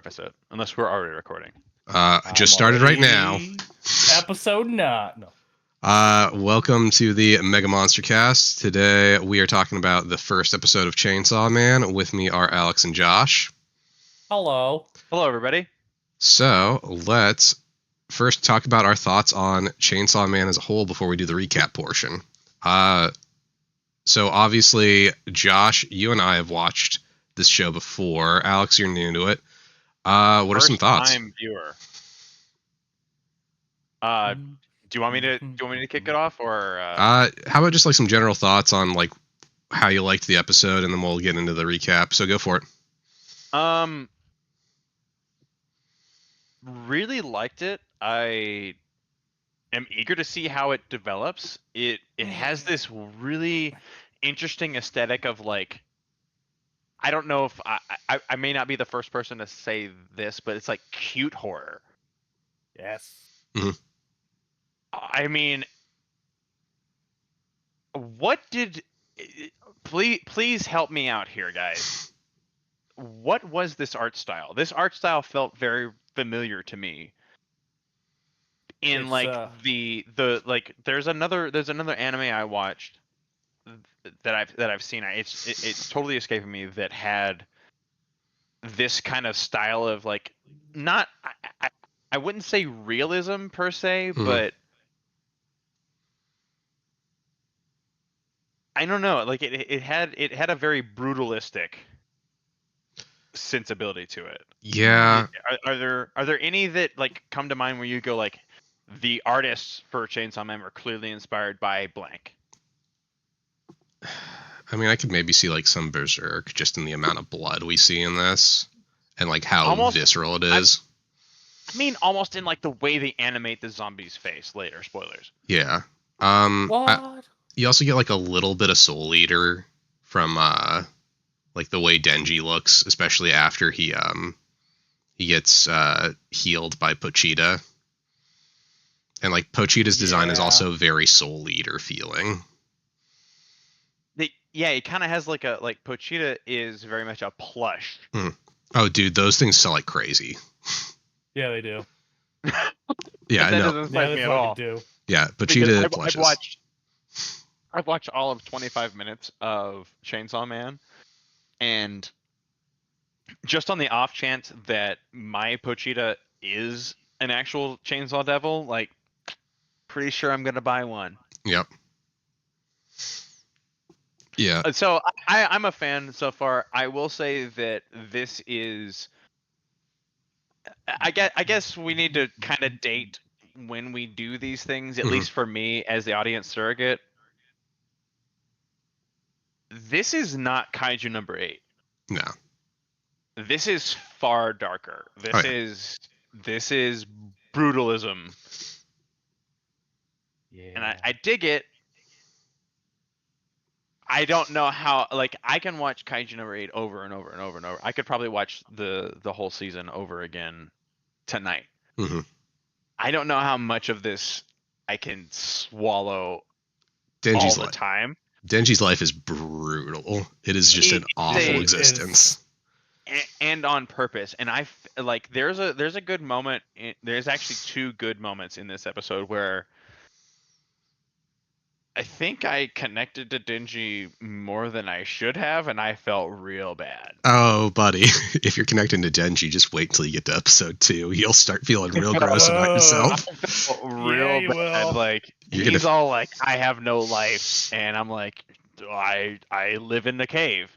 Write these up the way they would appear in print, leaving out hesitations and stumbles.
episode, unless we're already recording. Just started right now. Episode not. No. Welcome to the MegaMonsterCast. Today we are talking about the first episode of Chainsaw Man. With me are Alex and Josh. Hello. Hello, everybody. So let's first talk about our thoughts on Chainsaw Man as a whole before we do the recap portion. So obviously, Josh, you and I have watched this show before. Alex, you're new to it. What are some thoughts? First-time viewer. Do you want me to kick it off, or? How about just like some general thoughts on like how you liked the episode, and then we'll get into the recap. So go for it. Really liked it. I am eager to see how it develops. It has this really interesting aesthetic of like, I don't know if I may not be the first person to say this, but it's like cute horror. Yes. Mm-hmm. I mean, what did... Please help me out here, guys. What was this art style? This art style felt very familiar to me. In It's, like the like, there's another anime I watched that I've seen. It's totally escaping me, that had this kind of style of like, not I wouldn't say realism per se, but I don't know, like it had a very brutalistic sensibility to it. Yeah. Are there any that like come to mind where you go like, the artists for Chainsaw Man were clearly inspired by blank? I mean, I could maybe see like some Berserk just in the amount of blood we see in this, and like how visceral it is. I mean, almost in like the way they animate the zombie's face later. Spoilers. Yeah. What? You also get like a little bit of Soul Eater from like the way Denji looks, especially after he gets healed by Pochita. And like Pochita's design is also very Soul Eater feeling. It kind of has like Pochita is very much a plush. Oh, dude, those things sell like crazy. Yeah, they do. Yeah, I know. Doesn't excite me at all. Do. Yeah, Pochita plushes. I've watched all of 25 minutes of Chainsaw Man, and just on the off chance that my Pochita is an actual Chainsaw Devil, like, pretty sure I'm gonna buy one. Yep. Yeah. So I'm a fan so far. I will say that this is... I guess we need to kind of date when we do these things, at least for me as the audience surrogate. This is not Kaiju number 8. No. This is far darker. This is brutalism. Yeah. And I dig it. I don't know how, like, I can watch Kaiju number 8 over and over and over and over. I could probably watch the whole season over again tonight. I don't know how much of this I can swallow all the time. Denji's life is brutal. It is just an awful existence. And on purpose. And I like, there's a good moment. There's actually two good moments in this episode where I think I connected to Denji more than I should have, and I felt real bad. Oh, buddy. If you're connecting to Denji, just wait till you get to episode 2. You'll start feeling real gross about yourself. I felt real bad. Like, he's all like, I have no life. And I'm like, I live in the cave.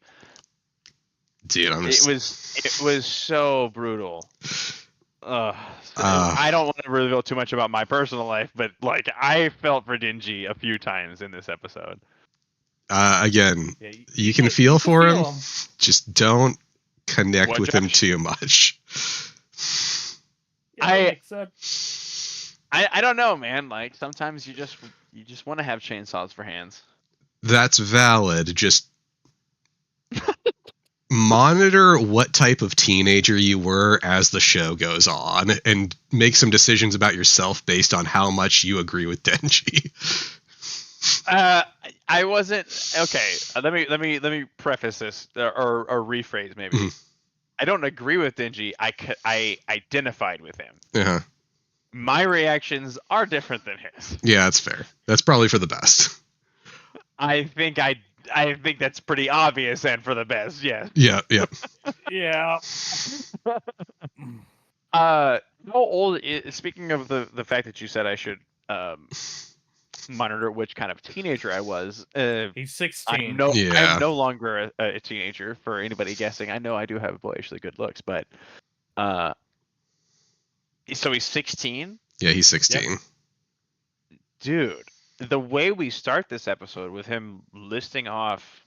Dude, it was so brutal. I don't want to reveal too much about my personal life, but like, I felt for Denji a few times in this episode. Again, you can feel for him. Just don't connect with him too much. I don't know, man. Like, sometimes you just want to have chainsaws for hands. That's valid. Just monitor what type of teenager you were as the show goes on, and make some decisions about yourself based on how much you agree with Denji. I wasn't okay. Let me preface this or rephrase maybe. I don't agree with Denji. I identified with him. Uh-huh. My reactions are different than his. Yeah, that's fair. That's probably for the best. I think that's pretty obvious and for the best. Yeah. Yeah, yeah. Yeah. How old is, speaking of the fact that you said I should monitor which kind of teenager I was, He's 16. Yeah. I'm no longer a teenager for anybody guessing. I know I do have boyishly good looks, but so he's 16? Yeah, he's 16. Yep. Dude, the way we start this episode with him listing off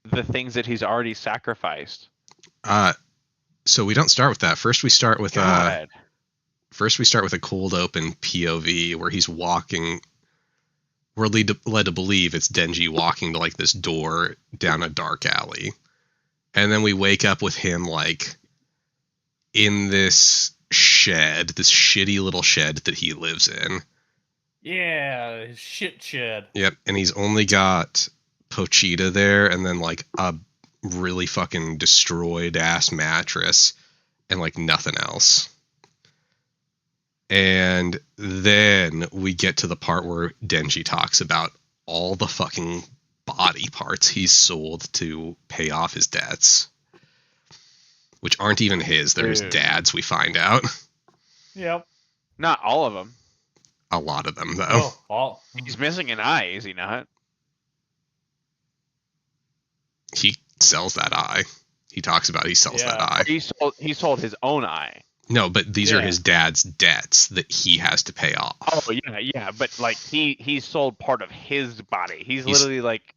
the things that he's already sacrificed. So we don't start with that. First we start with God. a cold open POV where he's walking. We're led to believe it's Denji walking to like this door down a dark alley. And then we wake up with him like in this shed, this shitty little shed that he lives in. Yeah, his shit shed. Yep, and he's only got Pochita there and then like a really fucking destroyed ass mattress and like nothing else. And then we get to the part where Denji talks about all the fucking body parts he's sold to pay off his debts, which aren't even his. They're his dad's, we find out. Yep. Not all of them. A lot of them, though. Oh, all. He's missing an eye, is he not? He sells that eye. He talks about he sells that eye. He sold his own eye. No, but these are his dad's debts that he has to pay off. Oh yeah, but like he sold part of his body. He's literally like,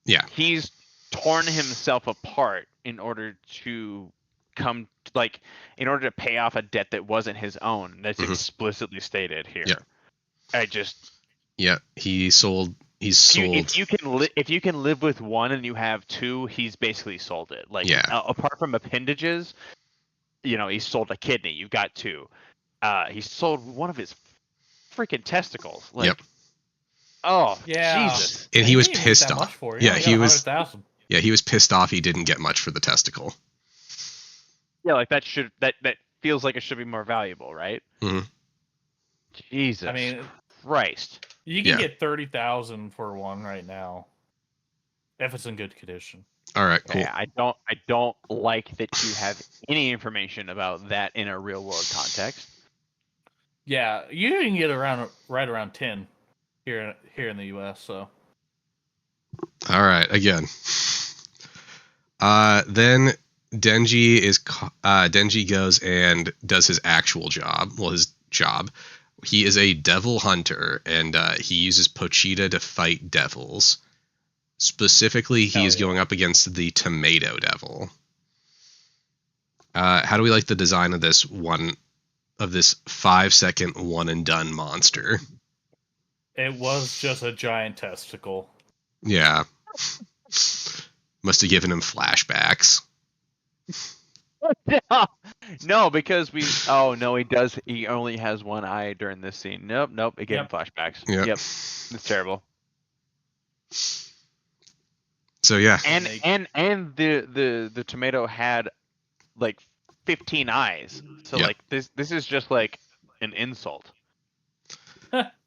yeah, he's torn himself apart in order to in order to pay off a debt that wasn't his own. That's explicitly stated here. Yeah. He's sold. If you can live with one and you have two, he's basically sold it. Like, apart from appendages, he's sold a kidney. You've got two. He sold one of his freaking testicles. Like, yep. Oh yeah. Jesus! And he was pissed off. Yeah, he was. Yeah, he was pissed off. He didn't get much for the testicle. Yeah, like that feels like it should be more valuable, right? Mm-hmm. Jesus. I mean, Christ. You can get 30,000 for one right now, if it's in good condition. All right, cool. Yeah, I don't like that you have any information about that in a real world context. Yeah, you can get right around 10 here in the U.S. So. All right, again. Then Denji goes and does his actual job. Well, his job. He is a devil hunter, and he uses Pochita to fight devils. Specifically, he is going up against the Tomato Devil. How do we like the design of this 5-second one and done monster? It was just a giant testicle. Yeah. Must have given him flashbacks. No, because he does. He only has one eye during this scene. Nope. It gave him flashbacks. Yep. It's terrible. So yeah. And the tomato had like 15 eyes. So like this is just like an insult.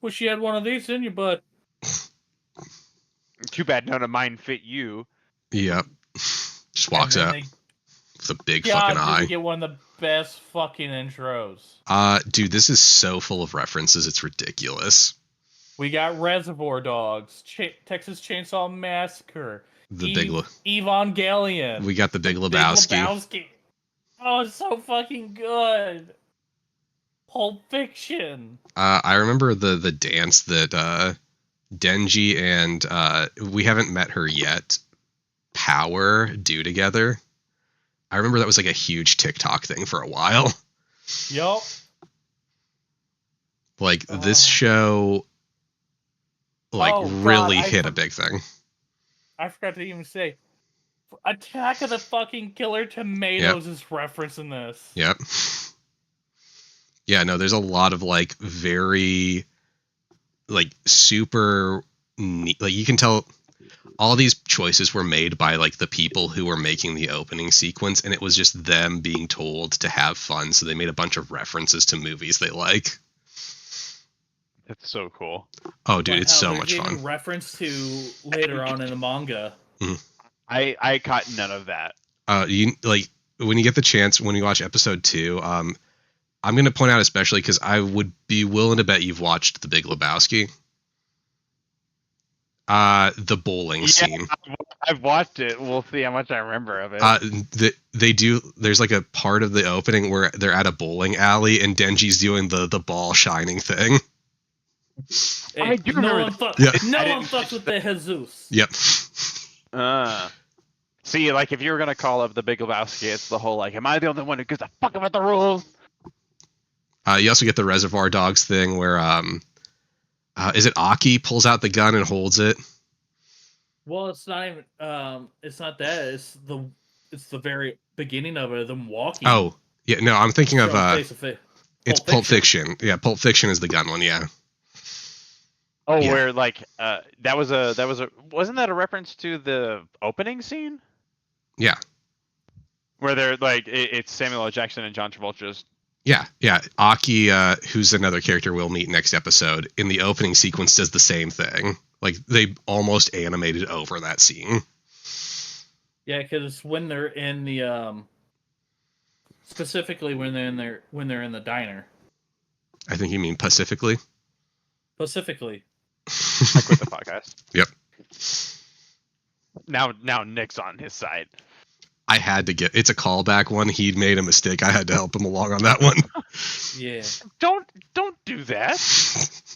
Wish you had one of these in your butt. Too bad none of mine fit you. Yep. Just walks out with a big fucking eye. You get one of the best fucking intros. Dude, this is so full of references. It's ridiculous. We got Reservoir Dogs, Texas Chainsaw Massacre, Evangelion. We got the Big Lebowski. Oh, it's so fucking good. Pulp Fiction. I remember the dance that Denji and we haven't met her yet, Power do together. I remember that was like a huge TikTok thing for a while. Yup. Like this show really hit a big thing. I forgot to even say Attack of the fucking Killer Tomatoes is referenced in this. Yep. Yeah, no, there's a lot of like very like super neat, like you can tell all these choices were made by like the people who were making the opening sequence, and it was just them being told to have fun, so they made a bunch of references to movies they like. It's so cool. Oh, dude, But it's how so they're much giving fun. reference to later on in the manga. I caught none of that. You like when you get the chance when you watch episode 2. I'm going to point out especially because I would be willing to bet you've watched The Big Lebowski. The bowling scene. I've watched it. We'll see how much I remember of it. They do. There's like a part of the opening where they're at a bowling alley and Denji's doing the ball shining thing. Hey, I do no remember one, Yeah. no one fucks with the Jesus. Yep. See, like if you were gonna call up The Big Lebowski, it's the whole like, am I the only one who gives a fuck about the rules? You also get the Reservoir Dogs thing where is it Aki pulls out the gun and holds it? Well, it's not even. It's not that. It's the very beginning of it. Them walking. Oh, yeah. No, I'm thinking of it's Pulp Fiction. Yeah, Pulp Fiction is the gun one. Yeah. Oh, Yeah. where like that was a wasn't that a reference to the opening scene? Yeah. Where they're like it's Samuel L. Jackson and John Travolta's. Yeah. Aki, who's another character we'll meet next episode, in the opening sequence does the same thing. Like they almost animated over that scene. Yeah, because when they're in the specifically when they're in the diner. I think you mean Pacifically. Specifically. I quit the podcast. Yep. Now Nick's on his side. I had to get. It's a callback one. He made a mistake. I had to help him along on that one. Yeah. Don't do that.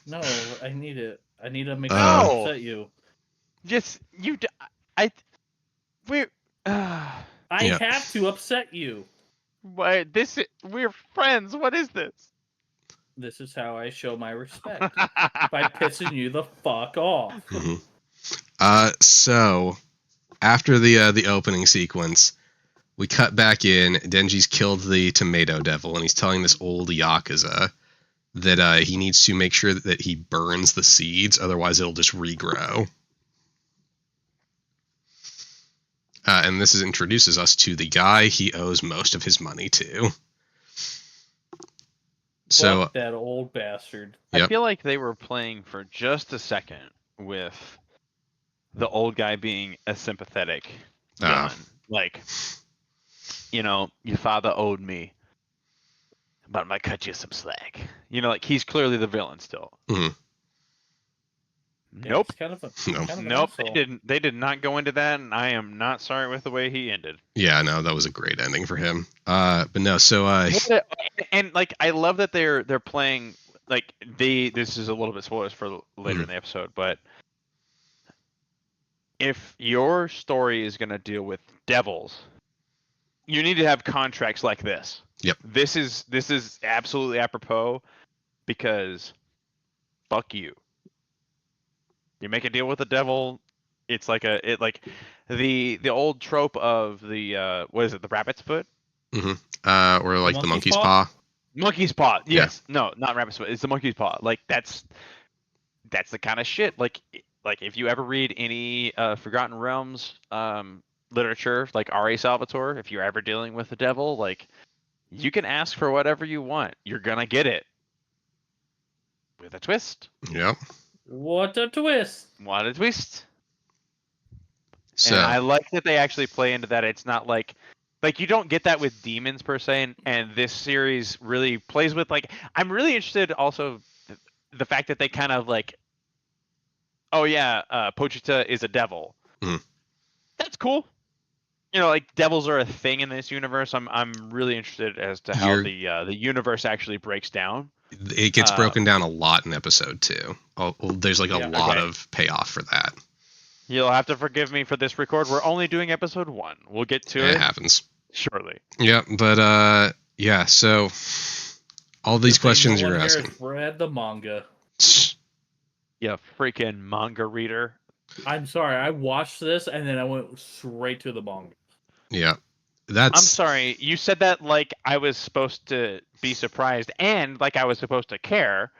No, I need it. I need to make sure No. I upset you. Just you. We're. I Yeah. have to upset you. We're friends. What is this? This is how I show my respect. By pissing you the fuck off. Mm-hmm. So after the opening sequence, we cut back in. Denji's killed the tomato devil, and he's telling this old yakuza that he needs to make sure that he burns the seeds, otherwise it'll just regrow. And this introduces us to the guy he owes most of his money to. So Fuck that old bastard. Yep. I feel like they were playing for just a second with the old guy being a sympathetic villain. Like, your father owed me, but I'm gonna cut you some slack. Like he's clearly the villain still. Mhm. Yeah, Nope. he's kind of a, No. kind of an Nope. asshole. They did not go into that, and I am not sorry with the way he ended. Yeah, no, that was a great ending for him. But no, so And like I love that they're playing like this is a little bit spoilers for later in the episode, but if your story is going to deal with devils, you need to have contracts like this. Yep. This is absolutely apropos because fuck you. You make a deal with the devil, it's like the old trope of the what is it, the rabbit's foot? or like the monkey's paw. Monkey's paw. Yes. Yeah. No, not rabbit's foot. It's the monkey's paw. Like that's the kind of shit. Like if you ever read any Forgotten Realms literature, like R.A. Salvatore, if you're ever dealing with the devil, like you can ask for whatever you want. You're gonna get it. With a twist. Yep. What a twist! What a twist. So and I like that they actually play into that. It's not like you don't get that with demons per se, and this series really plays with like I'm really interested also the fact that they kind of like, oh yeah, Pochita is a devil. That's cool. Like devils are a thing in this universe. I'm really interested as to how the universe actually breaks down. It gets broken down a lot in episode 2. There's like a lot of payoff for that. You'll have to forgive me for this record. We're only doing episode 1. We'll get to it. It happens. Shortly. Yeah, but yeah, so all these questions you're asking. Read the manga. Yeah, freaking manga reader. I'm sorry, I watched this and then I went straight to the manga. Yeah. I'm sorry, you said that like I was supposed to be surprised and like I was supposed to care.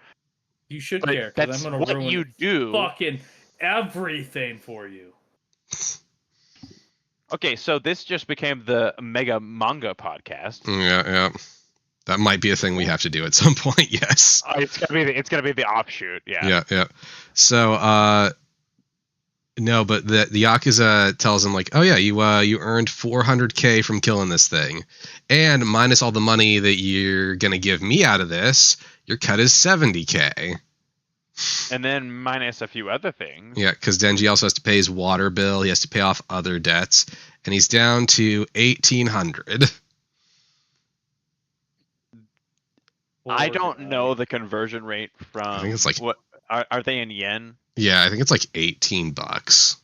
You should care, because I'm going to ruin you do. Fucking everything for you. Okay, so this just became the Mega Manga Podcast. Yeah. That might be a thing we have to do at some point. Yes. It's gonna be the offshoot. Yeah. Yeah. So, no, but the Yakuza tells him like, oh yeah, you earned 400K from killing this thing, and minus all the money that you're gonna give me out of this, your cut is 70K. And then minus a few other things. Yeah, because Denji also has to pay his water bill. He has to pay off other debts, and he's down to 1,800. I don't know the conversion rate from. I think it's like what are they in yen? Yeah, I think it's like $18.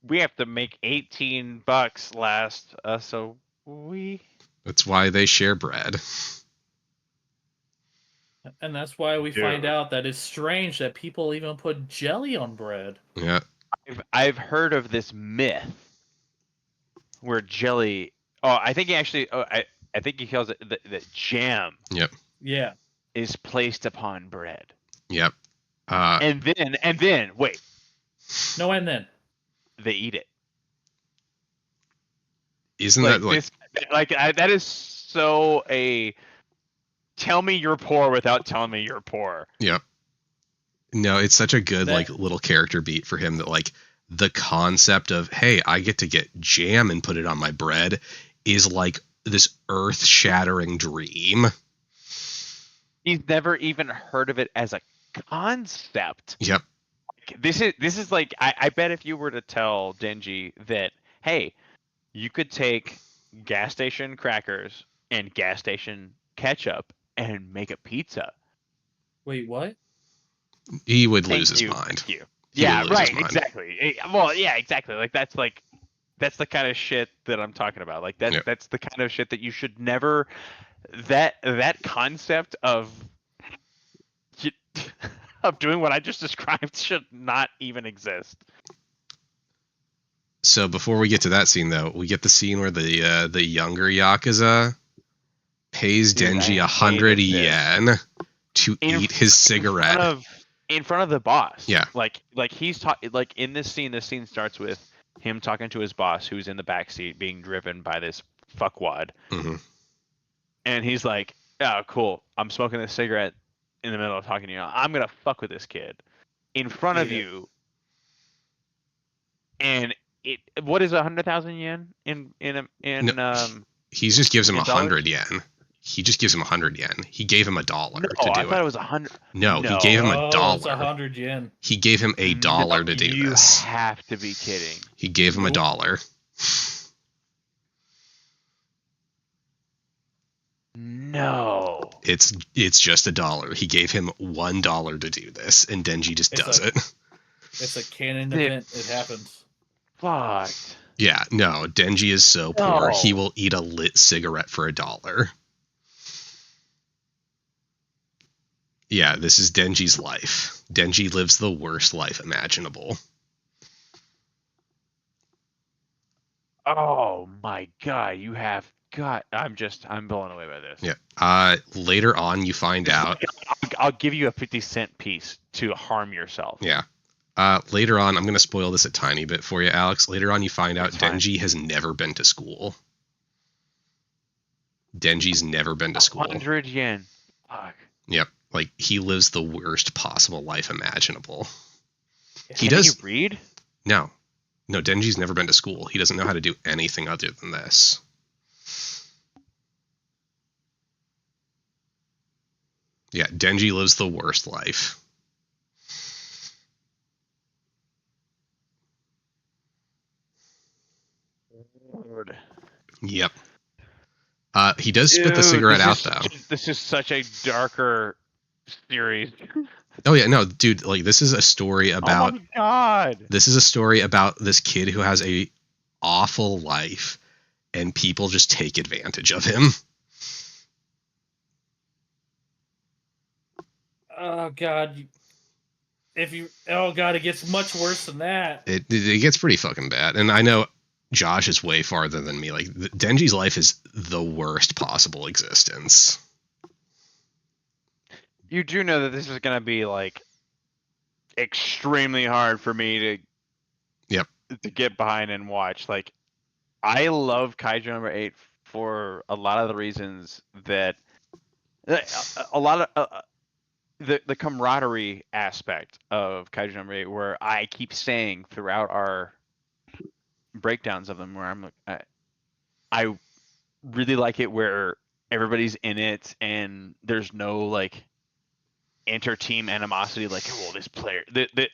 We have to make $18 last us a week. That's why they share bread. And that's why we find out that it's strange that people even put jelly on bread. Yeah. I've heard of this myth where jelly. Oh, I think he actually. Oh, I think he calls it the jam. Yep. Yeah. Is placed upon bread. Yep. And then wait. No, and then they eat it. Isn't that like that is so a tell me you're poor without telling me you're poor. Yep. No, it's such a good like little character beat for him that like the concept of, hey, I get to get jam and put it on my bread is like this earth-shattering dream. He's never even heard of it as a concept. Yep. This is like I bet if you were to tell Denji that, hey, you could take gas station crackers and gas station ketchup and make a pizza. Wait, what? He would lose his mind. Thank you. Yeah, right, exactly. Well, yeah, exactly. Like that's the kind of shit that I'm talking about. Like that's the kind of shit that you should never that concept of doing what I just described should not even exist. So before we get to that scene, though, we get the scene where the younger Yakuza pays Denji 100 yen to eat his cigarette in front of the boss. Yeah, like he's like in this scene. This scene starts with him talking to his boss, who's in the backseat being driven by this fuckwad. Mm-hmm. And he's like, "Oh, cool! I'm smoking this cigarette in the middle of talking to you. I'm gonna fuck with this kid in front of you." And what is 100,000 yen in he just gives him 100 yen. He just gives him 100 yen. He gave him $1 to do it. I thought it was 100. No, he gave him $1. It's 100 yen. He gave him $1 to do this. You have to be kidding. He gave him $1. No. It's just $1. He gave him $1 to do this, and Denji just does it. It's a canon event. It happens. Fucked. Yeah, no, Denji is so poor, he will eat a lit cigarette for $1. Yeah, this is Denji's life. Denji lives the worst life imaginable. Oh my god, I'm blown away by this. Yeah. Later on, you find out. I'll give you a 50-cent piece to harm yourself. Yeah. Later on, I'm going to spoil this a tiny bit for you, Alex. Later on, you find out Denji has never been to school. Denji's never been to school. 100 yen. Fuck. Yep. Like, he lives the worst possible life imaginable. Can he read? No. No, Denji's never been to school. He doesn't know how to do anything other than this. Yeah, Denji lives the worst life. Lord. Yep. He does spit the cigarette out, though. This is such a darker series. Oh yeah, no, dude, like this is a story about. Oh my god! This is a story about this kid who has a awful life, and people just take advantage of him. Oh god! It gets much worse than that. It gets pretty fucking bad, and I know Josh is way farther than me. Like Denji's life is the worst possible existence. You do know that this is gonna be like extremely hard for me to to get behind and watch. Like, I love Kaiju number 8 for a lot of the reasons that a lot of the camaraderie aspect of Kaiju number 8, where I keep saying throughout our breakdowns of them, where I'm like, I really like it where everybody's in it and there's no like inter-team animosity. Like, well, this player,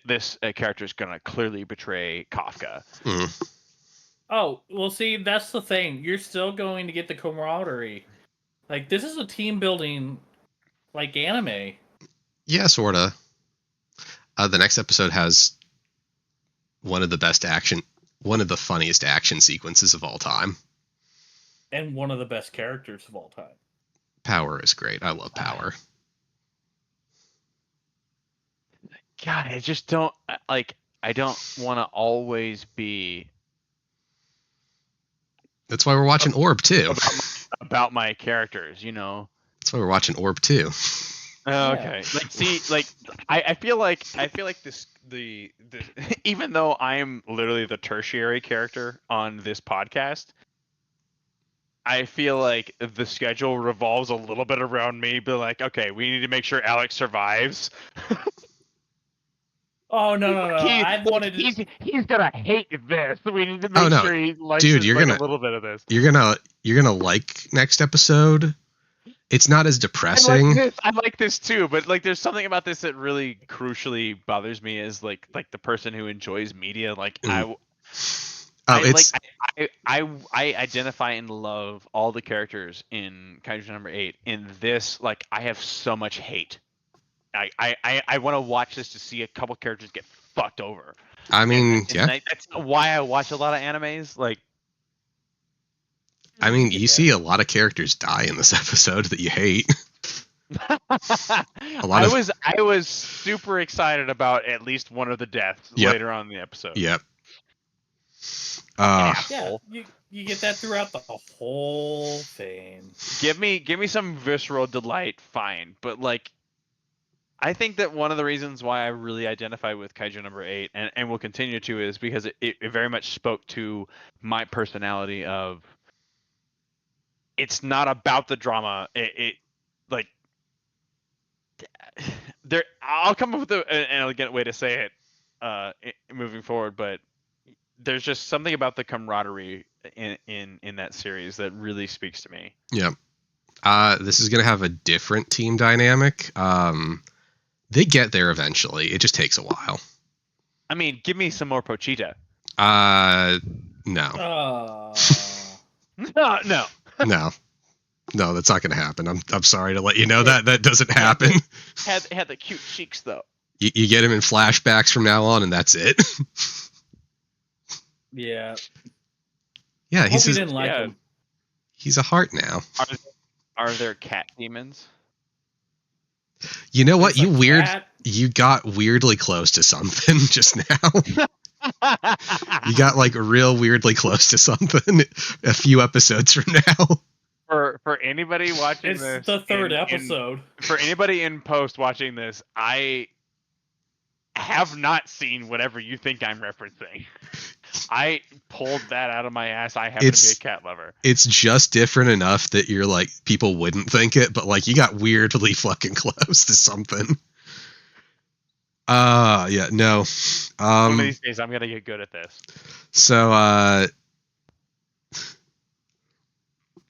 this character is gonna clearly betray Kafka. Mm. Oh, well, see, that's the thing. You're still going to get the camaraderie. Like, this is a team building, like, anime. Yeah, sorta. The next episode has one of the funniest action sequences of all time. And one of the best characters of all time. Power is great. I love Power. God, I just don't like. I don't want to always be. That's why we're watching Orb too. About my characters, you know. That's why we're watching Orb too. Oh, okay. Like, see, like I feel like this the even though I am literally the tertiary character on this podcast, I feel like the schedule revolves a little bit around me. But like, okay, we need to make sure Alex survives. Oh no! I've wanted to. He's gonna hate this. We need to make sure he likes Dude, you're like gonna a little bit of this. You're gonna like next episode. It's not as depressing. I like this too, but like, there's something about this that really crucially bothers me as like the person who enjoys media. Like, I identify and love all the characters in Kaiju number 8. In this, like, I have so much hate. I want to watch this to see a couple characters get fucked over. I mean, that's why I watch a lot of animes. Like, I mean, you see a lot of characters die in this episode that you hate. I was super excited about at least one of the deaths later on in the episode. Yep. Yeah, you get that throughout the whole thing. Give me some visceral delight, fine, but like, I think that one of the reasons why I really identify with Kaiju number 8 and will continue to is because it very much spoke to my personality of. It's not about the drama. It like there. I'll come up with an elegant way to say it moving forward, but there's just something about the camaraderie in that series that really speaks to me. Yeah. This is gonna have a different team dynamic. They get there eventually. It just takes a while. I mean, give me some more Pochita. No. No. No, that's not going to happen. I'm sorry to let you know that doesn't happen. Had the cute cheeks though. You get him in flashbacks from now on, and that's it. Yeah. Yeah, he didn't like him. He's a heart now. Are there cat demons? You know what? You got weirdly close to something just now. You got like real weirdly close to something a few episodes from now. For anybody watching it's this, the third episode. For anybody in post watching this, I have not seen whatever you think I'm referencing. I pulled that out of my ass. I happen to be a cat lover. It's just different enough that you're like, people wouldn't think it, but like you got weirdly fucking close to something. Yeah, no. One of these days I'm gonna get good at this. So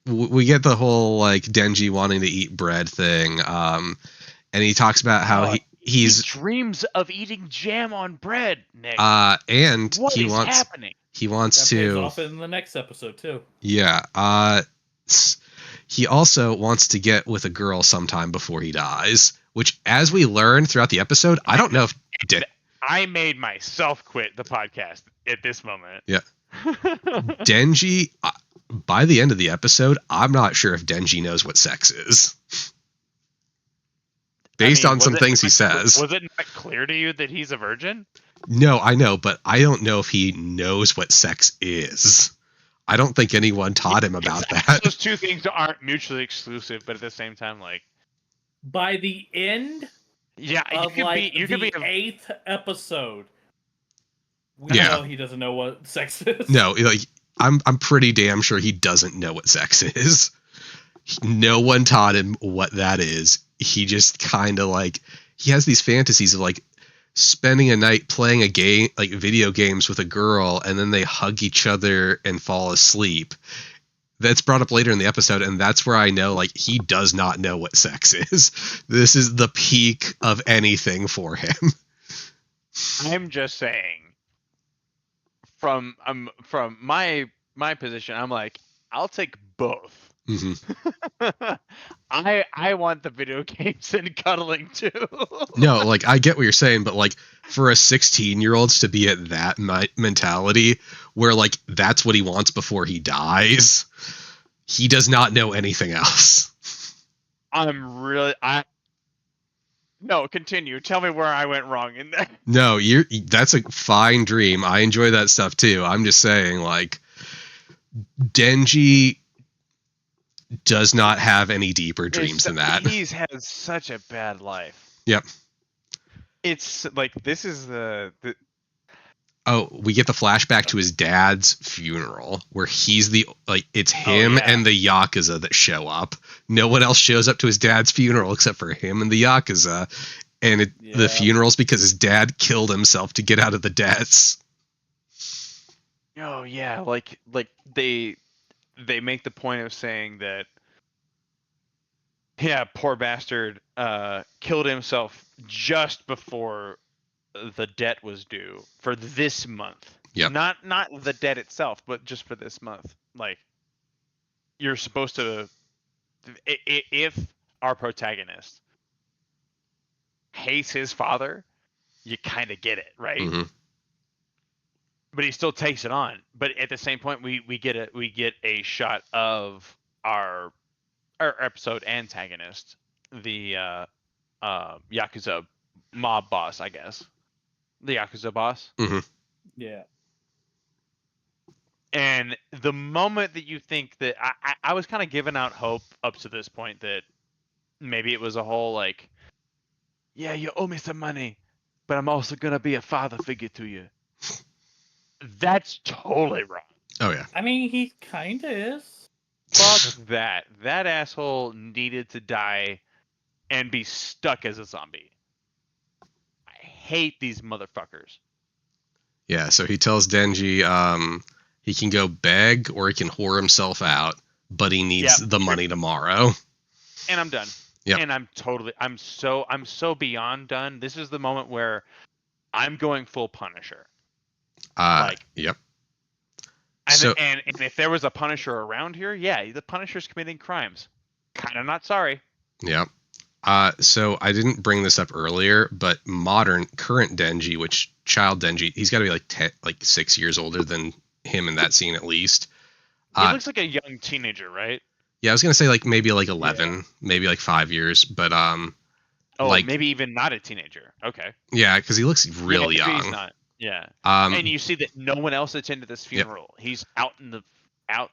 we get the whole like Denji wanting to eat bread thing. And he talks about how he dreams of eating jam on bread, Nick. And what is happening? He wants that to pays off in the next episode too. Yeah. He also wants to get with a girl sometime before he dies, which, as we learn throughout the episode, I don't know if I made myself quit the podcast at this moment. Yeah. Denji, by the end of the episode, I'm not sure if Denji knows what sex is. Based on some things he says. Was it not clear to you that he's a virgin? No, I know, but I don't know if he knows what sex is. I don't think anyone taught him about that. Those two things aren't mutually exclusive, but at the same time, like, by the end, yeah, of you could be the 8th episode, We know he doesn't know what sex is. No, like I'm pretty damn sure he doesn't know what sex is. No one taught him what that is. He just kind of like he has these fantasies of like spending a night playing a game, like video games with a girl, and then they hug each other and fall asleep. That's brought up later in the episode, and that's where I know like he does not know what sex is. This is the peak of anything for him. I'm just saying, from my position, I'm like, I'll take both. Mm-hmm. I want the video games and cuddling too. No, like I get what you're saying, but like for a 16-year-old to be at that mentality where like that's what he wants before he dies, he does not know anything else. No, continue. Tell me where I went wrong in that. No, that's a fine dream. I enjoy that stuff too. I'm just saying like Denji does not have any deeper dreams than that. He's had such a bad life. Yep. It's like this is the Oh, we get the flashback to his dad's funeral where he's it's him and the Yakuza that show up. No one else shows up to his dad's funeral except for him and the Yakuza. And the funeral's because his dad killed himself to get out of the debts. Oh yeah, like they make the point of saying that poor bastard killed himself just before the debt was due for this month. Yep. Not the debt itself, but just for this month. Like you're supposed to, if our protagonist hates his father, you kind of get it, right? Mm-hmm. But he still takes it on. But at the same point, we get a shot of our episode antagonist, the Yakuza mob boss, I guess. The Yakuza boss. Mm-hmm. Yeah. And the moment that you think that I was kind of giving out hope up to this point that maybe it was a whole like, yeah, you owe me some money, but I'm also gonna be a father figure to you. That's totally wrong. Oh yeah. I mean, he kind of is. Fuck that. That asshole needed to die and be stuck as a zombie. I hate these motherfuckers. Yeah, so he tells Denji he can go beg or he can whore himself out, but he needs the money tomorrow. And I'm done. Yep. And I'm so beyond done. This is the moment where I'm going full Punisher. Yep. And if there was a Punisher around here, the Punisher's committing crimes. Kind of not sorry. Yep. So I didn't bring this up earlier, but current Denji, which child Denji, he's got to be like 6 years older than him in that scene at least. He looks like a young teenager, right? Yeah, I was gonna say like maybe like 11, maybe like 5 years, but maybe even not a teenager. Okay. Yeah, because he looks real young. He's not. Yeah. And you see that no one else attended this funeral. Yep. He's out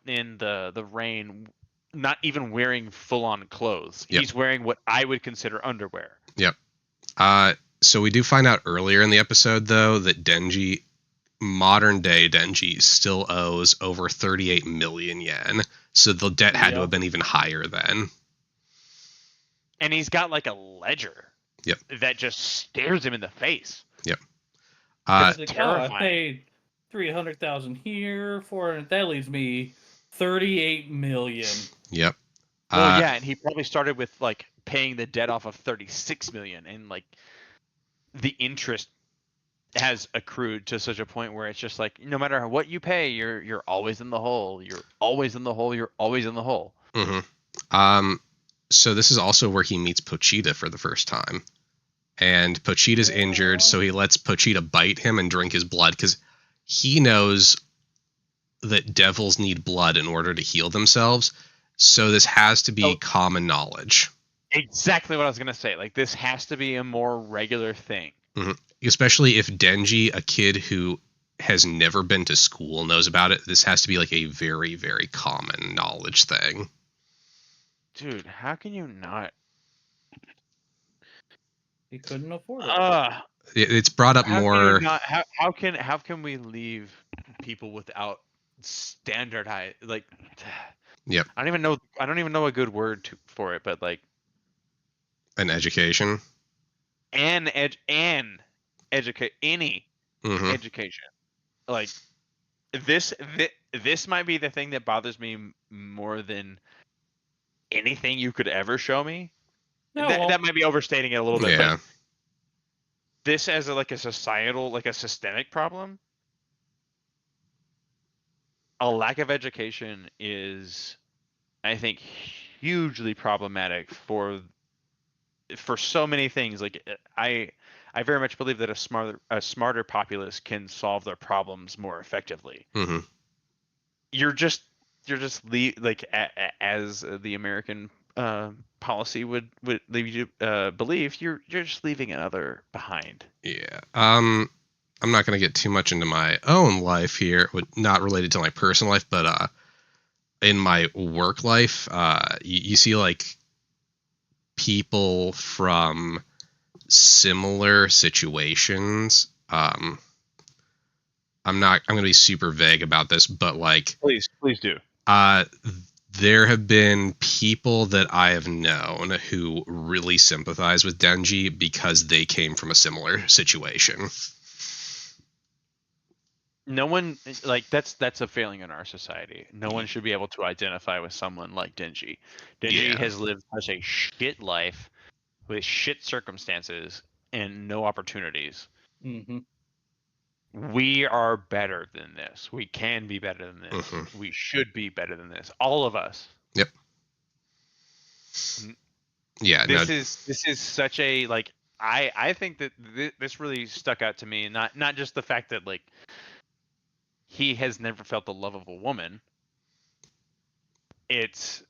in the rain, not even wearing full on clothes. Yep. He's wearing what I would consider underwear. Yep. So we do find out earlier in the episode though that modern day Denji still owes over 38 million yen. So the debt had to have been even higher then. And he's got like a ledger. Yep. That just stares him in the face. Yep. I paid 300,000 here, 400. That leaves me 38 million. Yep. Well, and he probably started with like paying the debt off of 36 million, and like the interest has accrued to such a point where it's just like no matter what you pay, you're always in the hole. You're always in the hole. You're always in the hole. Mm-hmm. So this is also where he meets Pochita for the first time. And Pochita's injured, so he lets Pochita bite him and drink his blood because he knows that devils need blood in order to heal themselves. So this has to be common knowledge. Exactly what I was going to say. Like, this has to be a more regular thing. Mm-hmm. Especially if Denji, a kid who has never been to school, knows about it. This has to be like a very, very common knowledge thing. Dude, how can you not? He couldn't afford it. It's brought up How can you more. not? How can we leave people without standardized like? Yep, I don't even know a good word for it, but like an education. an educate any Hmm. education. Like this might be the thing that bothers me more than anything you could ever show me. No, That well, might be overstating it a little bit, but Yeah. this as like a societal, like a systemic problem, a lack of education is, I think, hugely problematic for so many things. Like I very much believe that a smarter populace can solve their problems more effectively. Hmm. You're just like as the American policy would leave you to believe, you're just leaving another behind. Yeah. I'm not gonna get too much into my own life here, not related to my personal life, but in my work life, you see like people from similar situations. I'm gonna be super vague about this, but like, Please do. uh, there have been people that I have known who really sympathize with Denji because they came from a similar situation. No one, like, that's a failing in our society. No one should be able to identify with someone like Denji. Denji Yeah. has lived such a shit life with shit circumstances and no opportunities. hmm We are better than this. We can be better than this. Hmm. We should be better than this. All of us. Yep. Yeah. No. This is such a, like, I think that this really stuck out to me. Not just the fact that, like, he has never felt the love of a woman. It's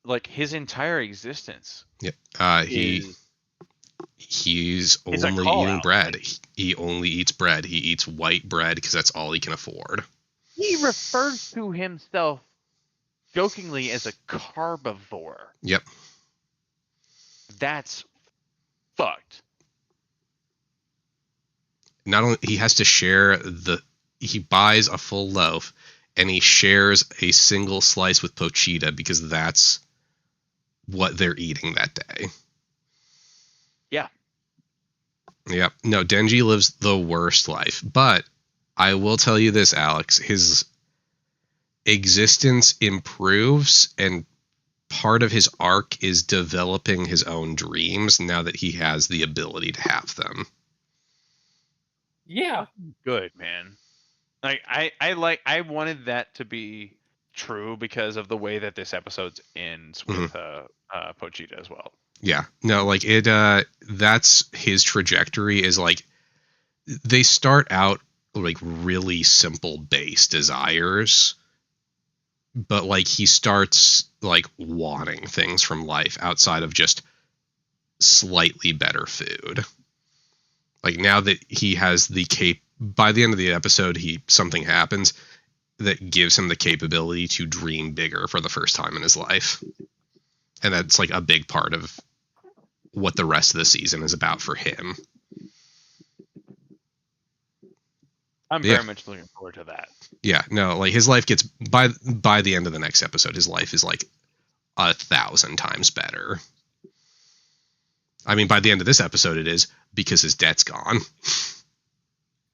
like his entire existence Yep. is He's is a only call eating out. bread. Like, He only eats bread. He eats white bread because that's all he can afford. he refers to himself jokingly as a carbivore. Yep. That's fucked. Not only he has to share he buys a full loaf and he shares a single slice with Pochita because that's what they're eating that day. Yeah. Yep. No, Denji lives the worst life, but I will tell you this, Alex, his existence improves and part of his arc is developing his own dreams now that he has the ability to have them. Yeah. Good, man. Like I wanted that to be true because of the way that this episode ends Mhm. with Pochita as well. Yeah. No, like it that's his trajectory is like they start out like really simple base desires, but like he starts like wanting things from life outside of just slightly better food. Like now that he has the by the end of the episode something happens that gives him the capability to dream bigger for the first time in his life. And that's like a big part of what the rest of the season is about for him. I'm Yeah. very much looking forward to that. Yeah, no, like his life gets by the end of the next episode, his life is like 1,000 times better. I mean, by the end of this episode, it is because his debt's gone.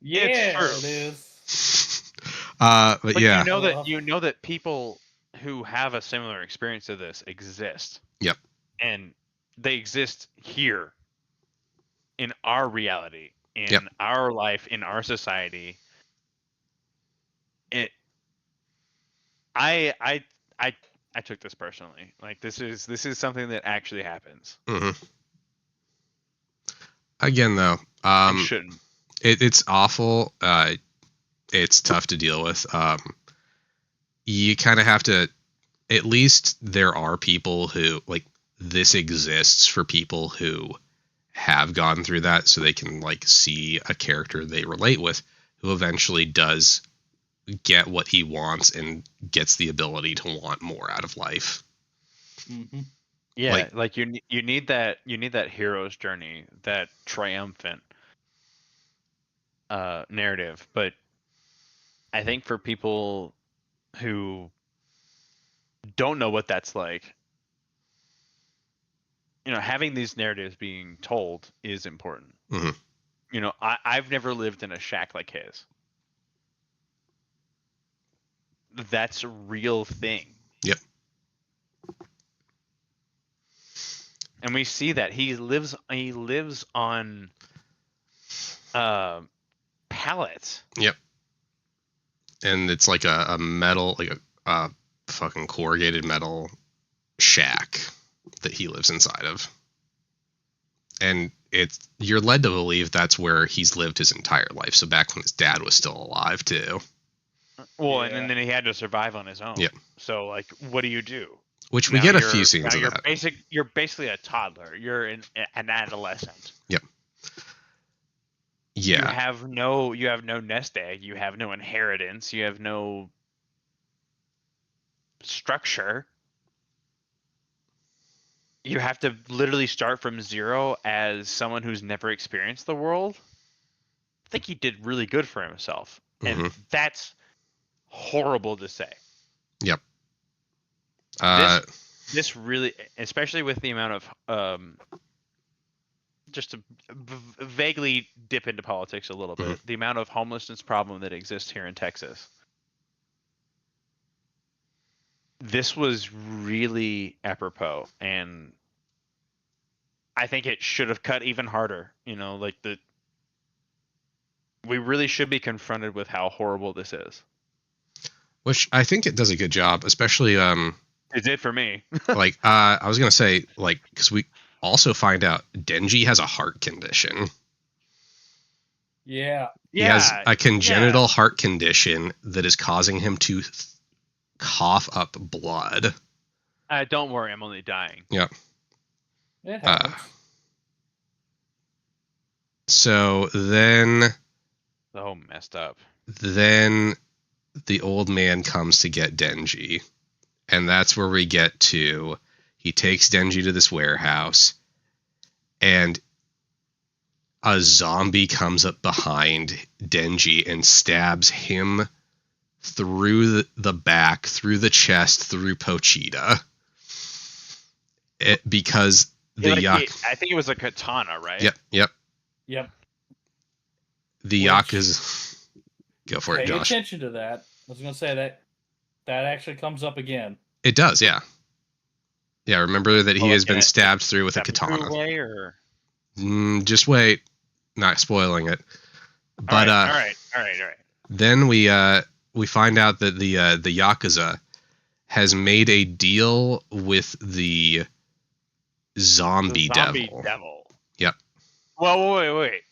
Yeah, true. it is. But yeah, you know that people who have a similar experience to this exist. Yep. And they exist here in our reality, in Yep. our life, in our society. It I I took this personally. Like this is something that actually happens. Hmm. Again, though, And shouldn't. it's awful. It's tough to deal with. You kind of have to. At least there are people who like this exists for people who have gone through that, so they can like see a character they relate with who eventually does get what he wants and gets the ability to want more out of life. Mm-hmm. Yeah, like you need that hero's journey, that triumphant narrative, but I think for people who don't know what that's like, having these narratives being told is important. Mm-hmm. I've never lived in a shack like his. That's a real thing. Yep. And we see that he lives on pallets. Yep. And it's like a metal, like a fucking corrugated metal shack that he lives inside of. And you're led to believe that's where he's lived his entire life. So back when his dad was still alive too. Well, Yeah. and then he had to survive on his own. Yep. So like, what do you do? Which we get a few scenes of that. You're basically a toddler. You're an adolescent. Yep. Yeah. You have no nest egg. You have no inheritance. You have no structure. You have to literally start from zero as someone who's never experienced the world. I think he did really good for himself, and that's horrible to say. Yep. This really, especially with the amount of just to vaguely dip into politics a little bit, the amount of homelessness problem that exists here in Texas. This was really apropos, and I think it should have cut even harder. We really should be confronted with how horrible this is. Which I think it does a good job, especially It did for me. like I was gonna say, like, because we also find out Denji has a heart condition. Yeah. He has a congenital heart condition that is causing him to cough up blood. Don't worry, I'm only dying. Yep. It happens. So then... Oh, messed up. Then the old man comes to get Denji. And that's where we get to... He takes Denji to this warehouse. And a zombie comes up behind Denji and stabs him through the back, through the chest, through Pochita. Because the I think it was a katana, right? Yep. The Yakuza... Go for it, Josh. Pay attention to that. I was going to say that actually comes up again. It does, yeah. Yeah, remember that he has been stabbed through with a katana. Way or... Just wait. Not spoiling it. But all right. Then we find out that the Yakuza has made a deal with the zombie devil. Yep. Well, wait.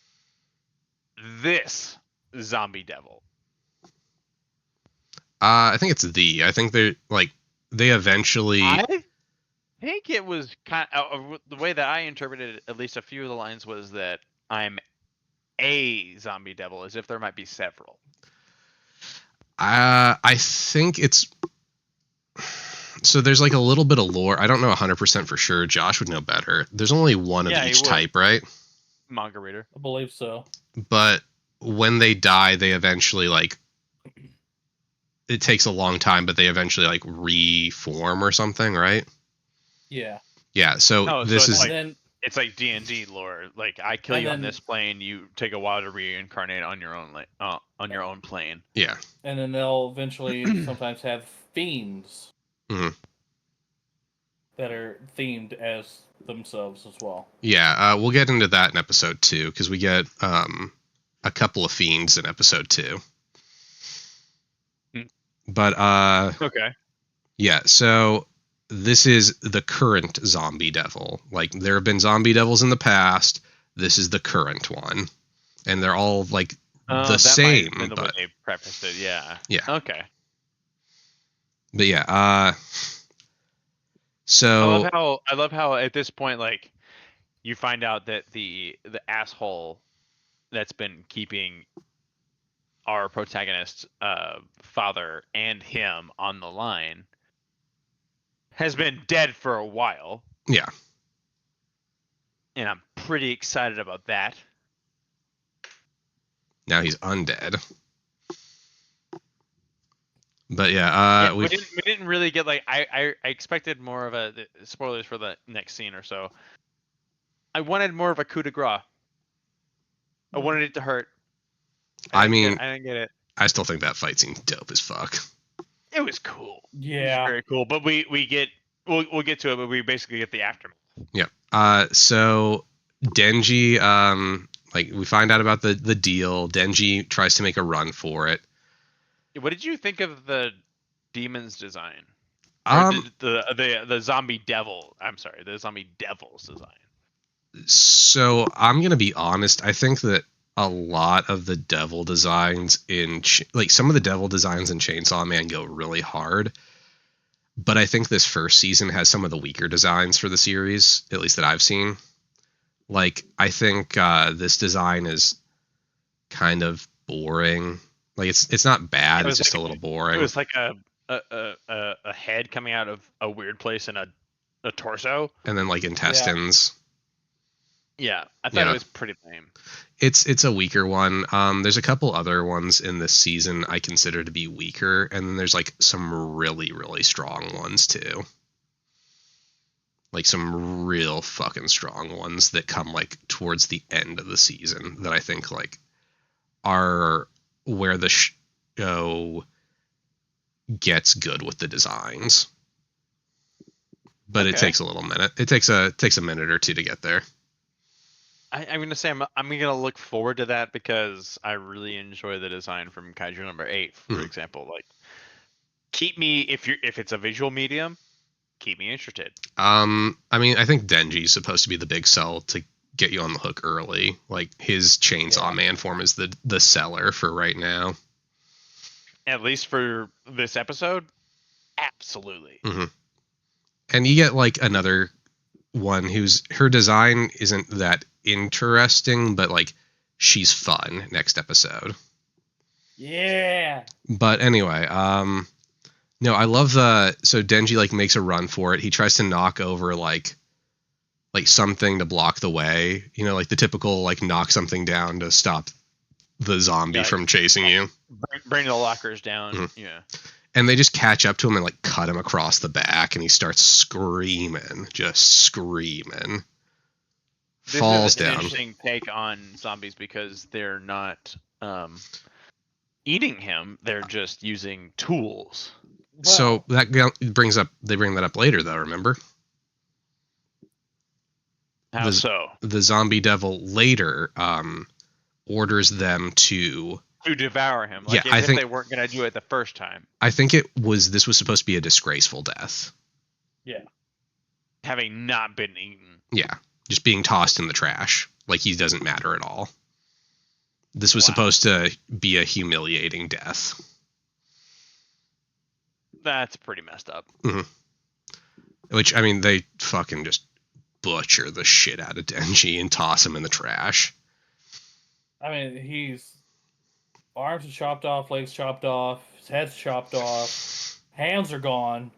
This zombie devil. I think it's I think they eventually... I think it was kind of... the way that I interpreted it, at least a few of the lines, was that I'm a zombie devil, as if there might be several. I think it's... So there's like a little bit of lore. I don't know 100% for sure. Josh would know better. There's only one of each type, right? Manga reader. I believe so. But when they die, they eventually it takes a long time, but they eventually reform or something, right? Yeah. Yeah. So this is... It's like D&D lore. Like, I kill you on this plane, you take a while to reincarnate on your own plane. Yeah. And then they'll eventually sometimes have fiends that are themed as themselves as well. Yeah, we'll get into that in episode 2, because we get a couple of fiends in episode 2. But okay. Yeah, so this is the current zombie devil. Like, there have been zombie devils in the past. This is the current one, and they're all the same. Might have been the way they prefaced it. Yeah. Yeah. Okay. But yeah. So I love how at this point, you find out that the asshole that's been keeping our protagonist's father and him on the line has been dead for a while. Yeah. And I'm pretty excited about that. Now he's undead. But yeah, we didn't really get like I expected more of a spoilers for the next scene or so. I wanted more of a coup de grace. I wanted it to hurt. I didn't get it. I still think that fight seemed dope as fuck. It was cool. Yeah. It was very cool. But we'll get to it, but we basically get the aftermath. Yeah. So Denji, like we find out about the deal. Denji tries to make a run for it. What did you think of the demon's design? The zombie devil. I'm sorry, the zombie devil's design. So I'm gonna be honest. I think that a lot of the devil designs like some of the devil designs in Chainsaw Man go really hard. But I think this first season has some of the weaker designs for the series, at least that I've seen. Like, I think this design is kind of boring. Like, it's not bad. It's just a little boring. It was like a head coming out of a weird place in a torso, and then like intestines. Yeah, I thought it was pretty lame. It's a weaker one. There's a couple other ones in this season I consider to be weaker, and then there's like some really, really strong ones too. Like some real fucking strong ones that come like towards the end of the season that I think like are where the show gets good with the designs. But it takes a little minute. It takes a minute or two to get there. I'm gonna say I'm gonna look forward to that because I really enjoy the design from Kaiju number 8, for example. Like, keep me if it's a visual medium, keep me interested. I mean, I think Denji's supposed to be the big sell to get you on the hook early. Like his Chainsaw Man form is the seller for right now. At least for this episode, absolutely. Mm-hmm. And you get like another one her design isn't that interesting, but like she's fun next episode. Yeah. But anyway, no, I love so Denji like makes a run for it. He tries to knock over like something to block the way, you know, like the typical like knock something down to stop the zombie from chasing you. Bring the lockers down. Mm-hmm. Yeah. And they just catch up to him and like cut him across the back, and he starts screaming, just screaming. Falls down. This is an interesting take on zombies because they're not eating him; they're just using tools. Well, so they bring that up later, though. Remember? How so? The zombie devil later orders them to devour him. Like, yeah, I think they weren't going to do it the first time. I think this was supposed to be a disgraceful death. Yeah. Having not been eaten. Yeah. Just being tossed in the trash. Like he doesn't matter at all. This was supposed to be a humiliating death. That's pretty messed up. Mm-hmm. Which, I mean, they fucking just butcher the shit out of Denji and toss him in the trash. I mean, he's arms are chopped off, legs chopped off, his head's chopped off, hands are gone.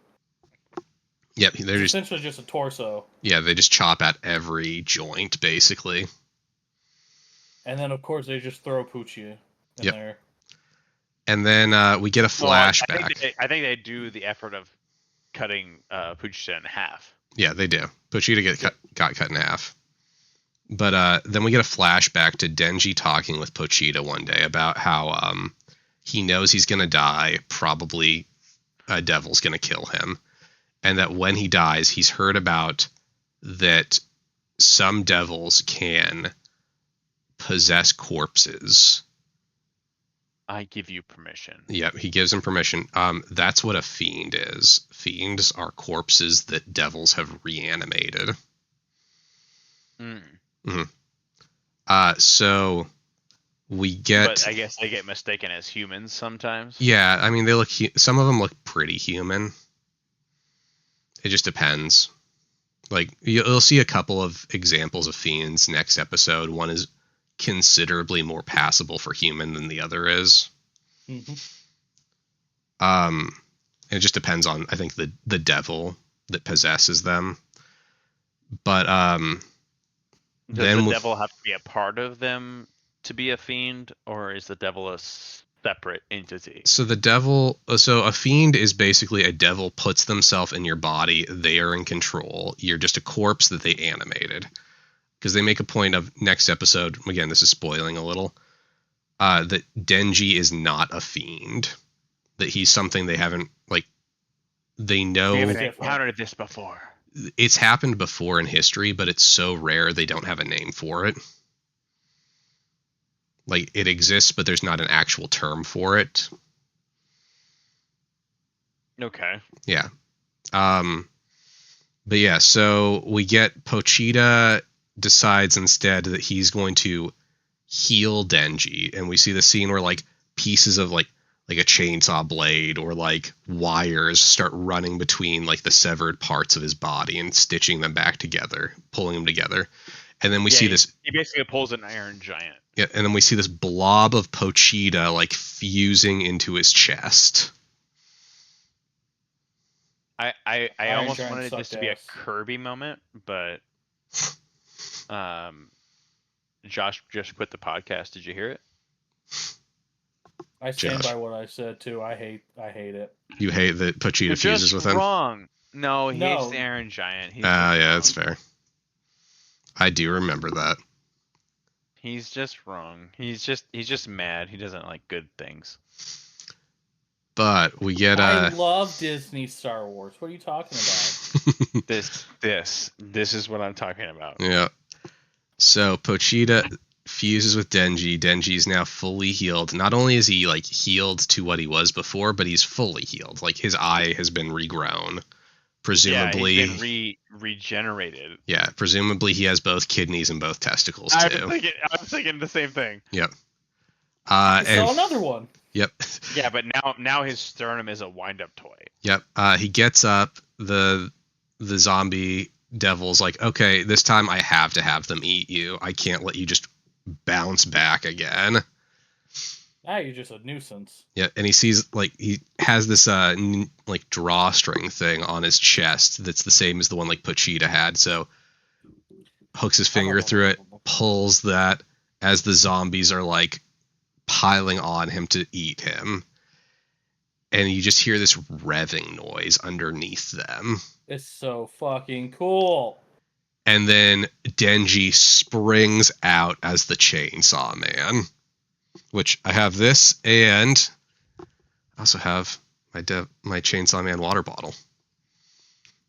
Yep, they're essentially just a torso. Yeah, they just chop at every joint, basically. And then, of course, they just throw Poochie in there. And then we get a flashback. I think they do the effort of cutting Poochie in half. Yeah, they do. Poochie got cut in half. But then we get a flashback to Denji talking with Pochita one day about how he knows he's going to die. Probably a devil's going to kill him. And that when he dies, he's heard about that some devils can possess corpses. I give you permission. Yeah, he gives him permission. That's what a fiend is. Fiends are corpses that devils have reanimated. Mm-hmm. So we get. But I guess they get mistaken as humans sometimes. Yeah, I mean, some of them look pretty human. It just depends. Like you'll see a couple of examples of fiends next episode. One is considerably more passable for human than the other is. Mm-hmm. It just depends on, I think, the devil that possesses them. But does the devil have to be a part of them to be a fiend, or is the devil a separate entity? So a fiend is basically a devil puts themselves in your body. They are in control. You're just a corpse that they animated. Because they make a point of next episode, again, this is spoiling a little, that Denji is not a fiend. That he's something they haven't, like, they know. We haven't encountered this before. It's happened before in history, but it's so rare they don't have a name for it. Like, it exists, but there's not an actual term for it. Okay. Yeah. But yeah, so we get Pochita decides instead that he's going to heal Denji, and we see the scene where like pieces of like a chainsaw blade or like wires start running between like the severed parts of his body and stitching them back together, pulling them together. And then we see this. He basically pulls an iron giant. Yeah, and then we see this blob of Pochita like fusing into his chest. I almost Giant wanted this to be a sucked ass. Kirby moment, but Josh just quit the podcast. Did you hear it? I stand Josh. by what I said too. I hate it. You hate that Pochita You're fuses just with him? wrong. No, he hates No. the Iron Giant. He's Yeah, just that's fair. I do remember that. He's just wrong. He's just mad. He doesn't like good things. But we get I love Disney Star Wars. What are you talking about? This is what I'm talking about. Yeah. So Pochita fuses with Denji. Denji's now fully healed. Not only is he like healed to what he was before, but he's fully healed. Like his eye has been regrown. Presumably, yeah, he's been regenerated. Yeah, presumably he has both kidneys and both testicles I too. was thinking the same thing. Yep. I And saw another one. yep. Yeah, but now his sternum is a wind-up toy. Yep. He gets up. The zombie devil's like, okay, this time I have to have them eat you. I can't let you just bounce back again. Now you're just a nuisance. Yeah, and he sees like he has this like drawstring thing on his chest that's the same as the one like Pochita had. So hooks his finger through it, pulls that as the zombies are like piling on him to eat him. And you just hear this revving noise underneath them. It's so fucking cool. And then Denji springs out as the Chainsaw Man. Which I have this, and I also have my Chainsaw Man water bottle.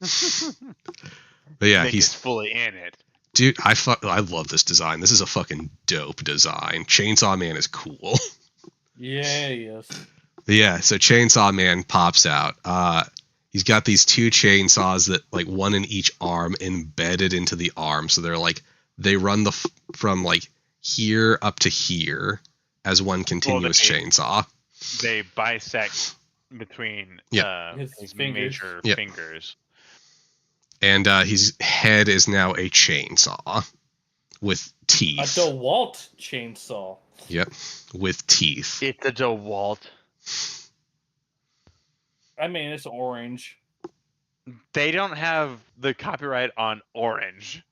But yeah, he's fully in it. Dude, I love this design. This is a fucking dope design. Chainsaw Man is cool. Yeah, yes. But yeah, so Chainsaw Man pops out. He's got these two chainsaws that like one in each arm embedded into the arm, so they're like they run from like here up to here as one continuous chainsaw. They bisect between his major fingers. And his head is now a chainsaw with teeth. A DeWalt chainsaw. Yep, with teeth. It's a DeWalt. I mean, it's orange. They don't have the copyright on orange.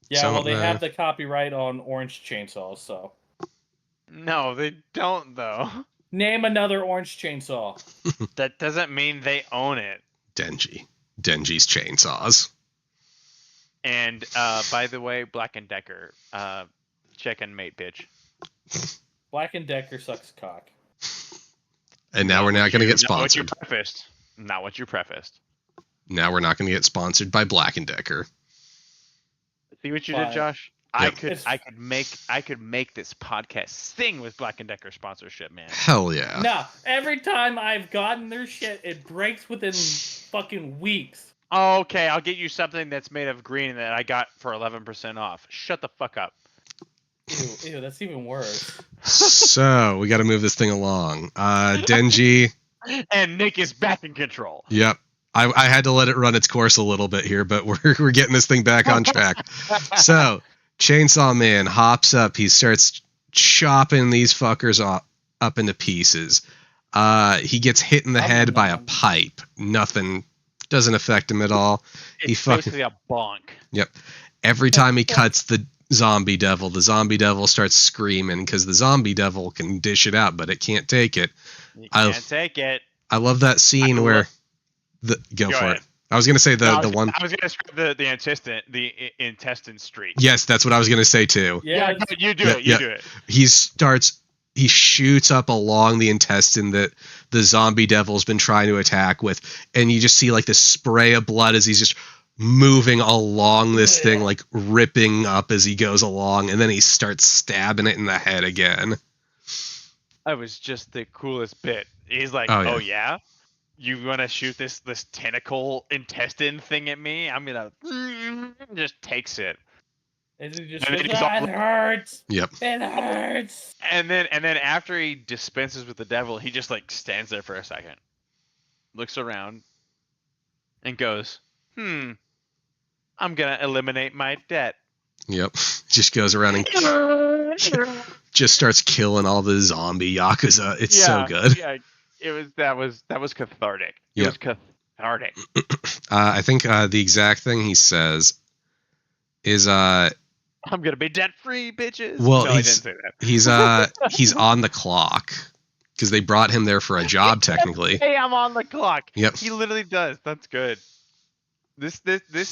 Yeah, well, they have the copyright on orange chainsaws, so. No, they don't, though. Name another orange chainsaw. That doesn't mean they own it. Denji's chainsaws. And by the way, Black & Decker, check and mate, bitch. Black & Decker sucks cock. And now we're not going to get sponsored. Not what you prefaced. Now we're not going to get sponsored by Black & Decker. See what you did, Josh? Yep. I could make this podcast sing with Black & Decker sponsorship, man. Hell yeah. No, every time I've gotten their shit, it breaks within fucking weeks. Okay, I'll get you something that's made of green that I got for 11% off. Shut the fuck up. Ew, that's even worse. So, we got to move this thing along. Denji. And Nick is back in control. Yep. I had to let it run its course a little bit here, but we're getting this thing back on track. So, Chainsaw Man hops up. He starts chopping these fuckers up into pieces. He gets hit in the head by a pipe. Nothing. Doesn't affect him at all. It's basically a bonk. Yep. Every time he cuts, the zombie devil. The zombie devil starts screaming because the zombie devil can dish it out, but it can't take it. You I can't take it. I love that scene where go for ahead. it. I was gonna say No, the one. I was gonna describe the intestine streak. Yes, that's what I was gonna say too. Yeah, no, you do Yeah, it. You yeah. do it. He shoots up along the intestine that the zombie devil's been trying to attack with, and you just see like this spray of blood as he's just moving along this thing, like ripping up as he goes along, and then he starts stabbing it in the head again. That was just the coolest bit. He's like, Oh, yeah. "Oh yeah, you want to shoot this tentacle intestine thing at me? I'm gonna just takes it." and it just And goes, then he's all- it hurts. Yep. It hurts. And then after he dispenses with the devil, he just like stands there for a second, looks around, and goes, "I'm gonna eliminate my debt." Yep. Just goes around and just starts killing all the zombie yakuza. It's so good. Yeah, that was cathartic. It Yep. was cathartic. I think the exact thing he says is I'm gonna be debt free, bitches. Well, no, I didn't say that. he's on the clock because they brought him there for a job technically. Hey, I'm on the clock. Yep. He literally does. That's good. This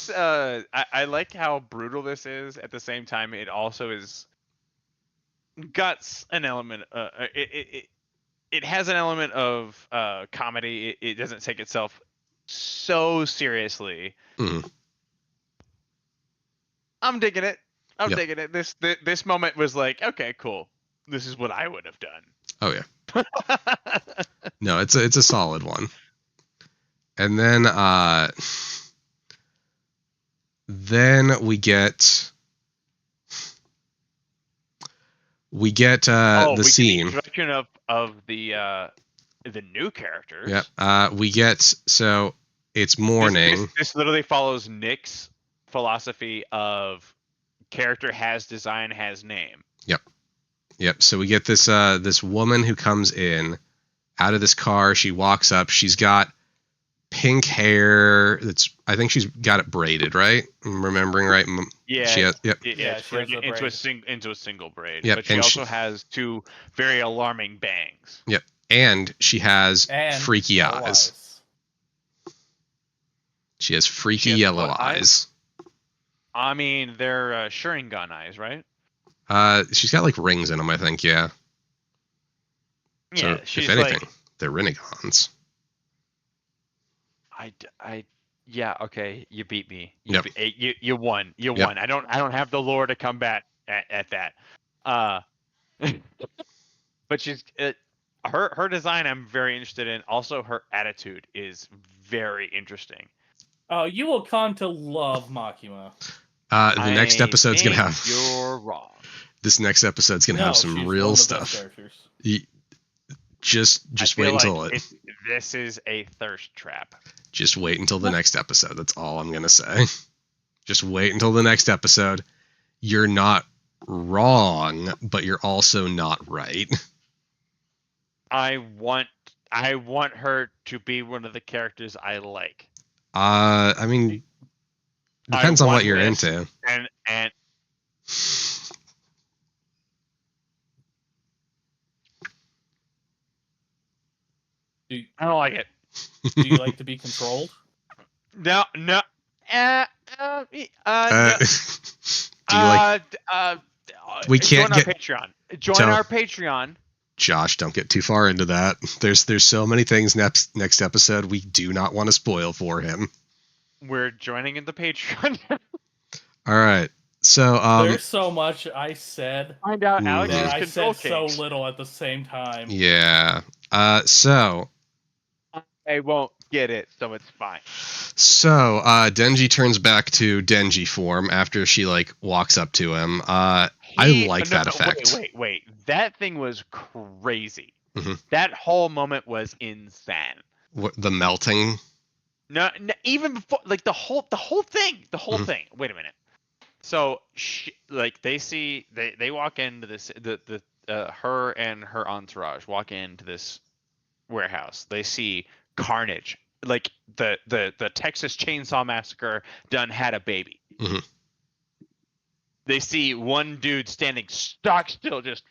I like how brutal this is. At the same time, it also is guts an element. It has an element of comedy. It doesn't take itself so seriously. Mhm. I'm digging it. I'm Yep. digging it. This moment was like, okay, cool. This is what I would have done. Oh yeah. No, it's a solid one. And then we get the scene. Introduction of the new characters. Yeah. We get so it's morning. This literally follows Nick's philosophy of character has design, has name. Yep. So we get this this woman who comes in out of this car. She walks up. She's got pink hair. I think she's got it braided, right? I'm remembering right. Yeah. She has, yep. Yeah, she has into a single braid. Yep, But she and also has two very alarming bangs. Yep. And she has freaky eyes. She has freaky yellow eyes. I mean, they're Sharingan eyes, right? She's got like rings in them, I think. Yeah. Yeah. So, she's if anything, like, they're renegons. Yeah. Okay. You beat me. Yep. You won. You Yep. won. I don't have the lore to combat at that. But she's her design. I'm very interested in. Also, her attitude is very interesting. Oh, you will come to love Makima. The next episode's gonna have. You're wrong. This next episode's gonna have some real stuff. Just wait until This is a thirst trap. Just wait until the next episode. That's all I'm gonna say. Just wait until the next episode. You're not wrong, but you're also not right. I want her to be one of the characters I like. I mean, depends on what you're into. And I don't like it. Do you like to be controlled? No. Do you like? We can't join get our Patreon. Join our Patreon. Josh, don't get too far into that. There's so many things next episode we do not want to spoil for him. We're joining in the Patreon. All right. So there's so much I said. Find out Alex's that I control said kinks. so little at the same time. Yeah. So I won't get it, so it's fine. So Denji turns back to Denji form after she like walks up to him. I like that effect. Wait. That thing was crazy. Mm-hmm. That whole moment was insane. What, the melting? No, even before, like the whole thing. Mm-hmm. Thing. Wait a minute. So, they walk into this. Her and her entourage walk into this warehouse. They see carnage. Like the Texas Chainsaw Massacre done had a baby. Mm-hmm. they see one dude standing stock still, just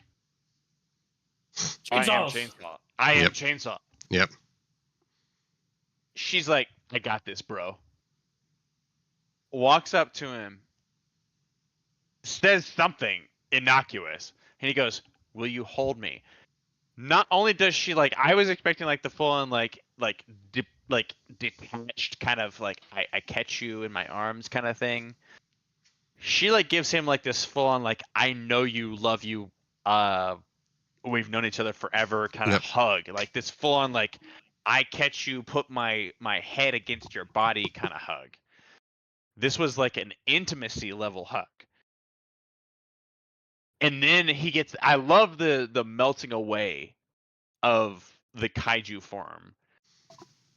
I am Chainsaws. Chainsaw. I am Yep. Chainsaw. Yep. She's like, I got this, bro. Walks up to him, says something innocuous, and he goes, "Will you hold me?" Not only does she like, I was expecting like the full on like detached kind of like I catch you in my arms kind of thing. She like gives him like this full on like I know you, love you, we've known each other forever kind of Yep. hug, like this full on like I catch you, put my head against your body kind of hug. This was like an intimacy level hug. And then he gets, I love the melting away of the kaiju form.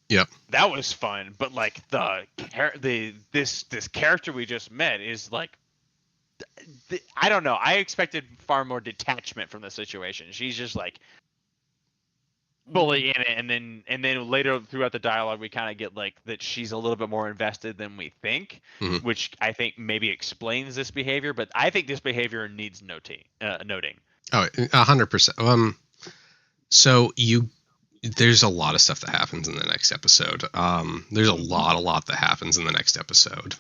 Yep. That was fun, but like this character we just met is like I don't know. I expected far more detachment from the situation. She's just like fully in it, and then later throughout the dialogue we kind of get like that she's a little bit more invested than we think, Mhm. which I think maybe explains this behavior. But I think this behavior needs noting. Oh, 100%. So there's a lot of stuff that happens in the next episode. There's a lot that happens in the next episode.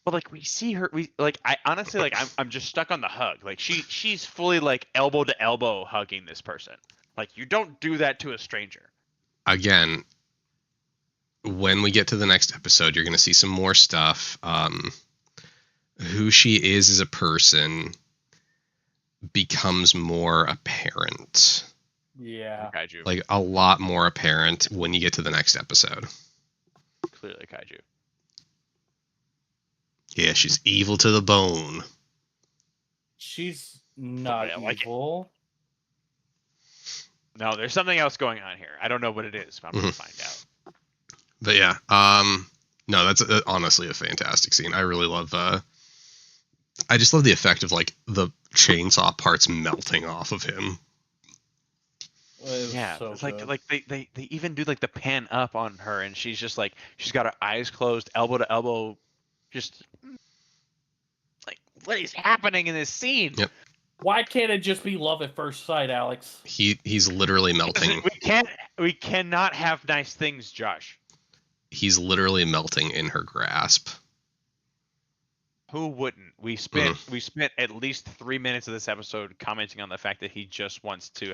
But like we see her, we like I honestly like I'm just stuck on the hug. Like she's fully like elbow to elbow hugging this person. Like you don't do that to a stranger. Again, when we get to the next episode, you're going to see some more stuff. Who she is as a person becomes more apparent. Yeah. Kaiju. Like a lot more apparent when you get to the next episode. Clearly kaiju. Yeah, she's evil to the bone. She's not I like it. evil. No, there's something else going on here. I don't know what it is, but I'm gonna find out. But yeah, no, that's honestly a fantastic scene. I really love. I just love the effect of like the chainsaw parts melting off of him. Yeah, So it's like good. like they even do like the pan up on her, and she's just like she's got her eyes closed, elbow to elbow, just like what is happening in this scene? Yep. Why can't it just be love at first sight, Alex? He's literally melting. We cannot have nice things, Josh. He's literally melting in her grasp. Who wouldn't? We spent at least 3 minutes of this episode commenting on the fact that he just wants to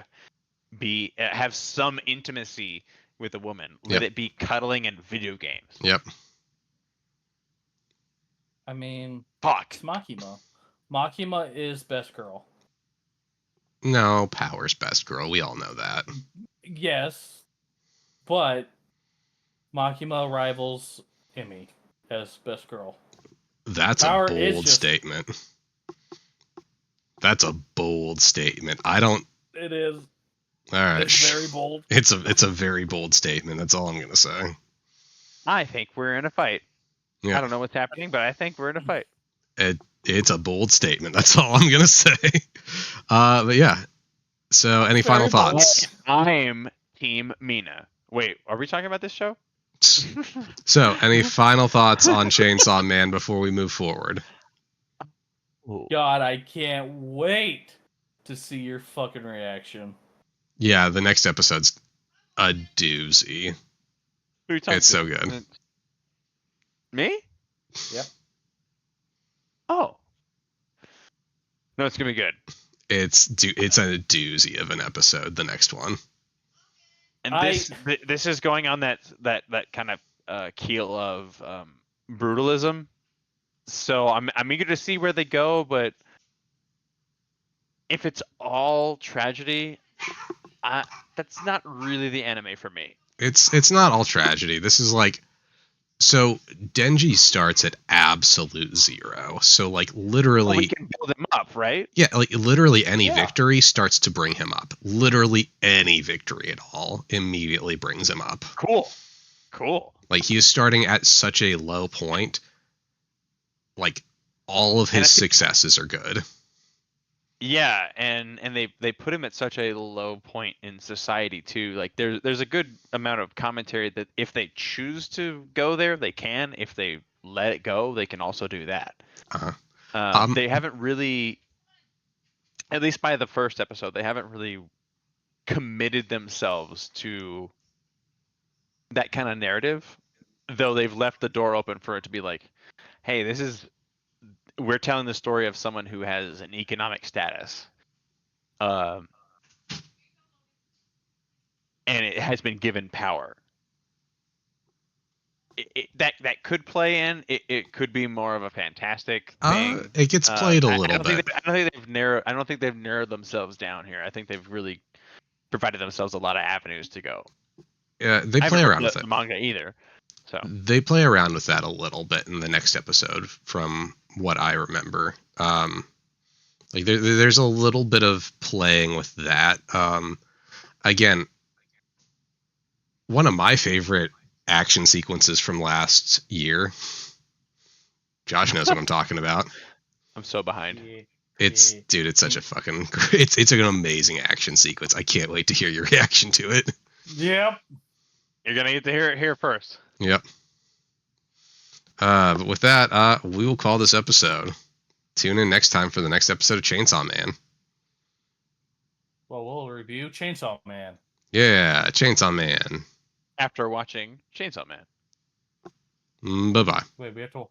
have some intimacy with a woman. Let it be cuddling and video games. Yep. I mean, fuck. It's Makima. Makima is best girl. No, Power's best girl. We all know that. Yes, but Makima rivals Emmy as best girl. That's Power a bold statement. That's a bold statement. I don't. It is. All right. It's very bold. It's a very bold statement. That's all I'm gonna say. I think we're in a fight. Yeah. I don't know what's happening, but I think we're in a fight. It's a bold statement. That's all I'm gonna say. But yeah. So, any final thoughts? I'm Team Mina. Wait, are we talking about this show? So, any final thoughts on Chainsaw Man before we move forward? God, I can't wait to see your fucking reaction. Yeah, the next episode's a doozy. It's so good. Me? Yep. Oh. No, it's gonna be good. It's a doozy of an episode. The next one. And this is going on that kind of keel of brutalism. So I'm eager to see where they go, but if it's all tragedy, that's not really the anime for me. It's not all tragedy. This is like, so Denji starts at absolute zero. So like literally, we can build him up, right? Yeah, like literally any victory starts to bring him up. Literally any victory at all immediately brings him up. Cool. Like he is starting at such a low point. Like all of his successes are good. Yeah, and they put him at such a low point in society too. Like there's a good amount of commentary that if they choose to go there, they can. If they let it go, they can also do that. They haven't really, at least by the first episode, they haven't really committed themselves to that kind of narrative, though they've left the door open for it to be like, hey, we're telling the story of someone who has an economic status, and it has been given power. That could play in. It could be more of a fantastic thing. It gets played a little bit. I don't think they've narrowed themselves down here. I think they've really provided themselves a lot of avenues to go. Yeah, they I play haven't around read with the it. manga either. So They play around with that a little bit in the next episode, from what I remember. Like there's a little bit of playing with that. Again, one of my favorite action sequences from last year. Josh knows what I'm talking about. I'm so behind. It's such a fucking it's an amazing action sequence. I can't wait to hear your reaction to it. Yep. You're gonna get to hear it here first. Yep. But with that, we will call this episode. Tune in next time for the next episode of Chainsaw Man. Well, we'll review Chainsaw Man. Yeah, Chainsaw Man. After watching Chainsaw Man. Bye-bye. Wait, we have to